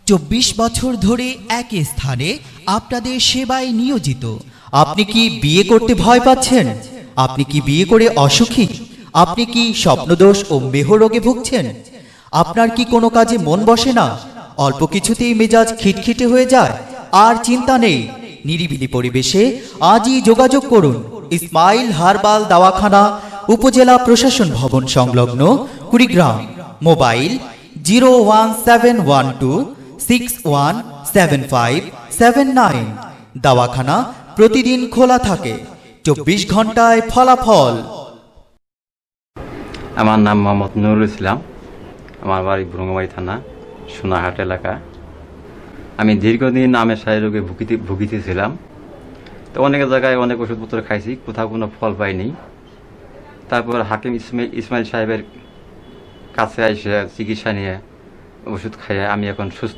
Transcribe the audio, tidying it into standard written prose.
24 বছর ধরে একই স্থানে আপনাদের সেবায় নিয়োজিত। আপনি কি বিয়ে করতে ভয় পাচ্ছেন? আপনি কি বিয়ে করে অসুখী? আপনি কি স্বপ্নদোষ ও মেহরোগে ভুগছেন? আপনার কি কোনো কাজে মন বসে না? অল্প কিছুতেই মেজাজ খিটখিটে হয়ে যায়? আর চিন্তা নেই, নিরিবিলি পরিবেশে আজই যোগাযোগ করুন ইসমাইল হার্বাল দাওয়াখানা, উপজেলা প্রশাসন ভবন সংলগ্ন, কুড়িগ্রাম। মোবাইল 01712617579। দাওয়াখানা প্রতিদিন খোলা থাকে, 24 ঘন্টায় ফলাফল। আমার নাম মোহাম্মদ নুরুল ইসলাম। আমার বাড়ি ভ্রঙ্গমারি থানা, সোনাহাট এলাকা। আমি দীর্ঘদিন আমের রোগে ভুগিতেছিলাম। তো অনেক জায়গায় অনেক ওষুধপত্র খাইছি, কোথাও কোনো ফল পাইনি। তারপর হাকিম ইসমাইল সাহেবের কাছে এসে চিকিৎসা নিয়ে ওষুধ খাইয়ে আমি এখন সুস্থ।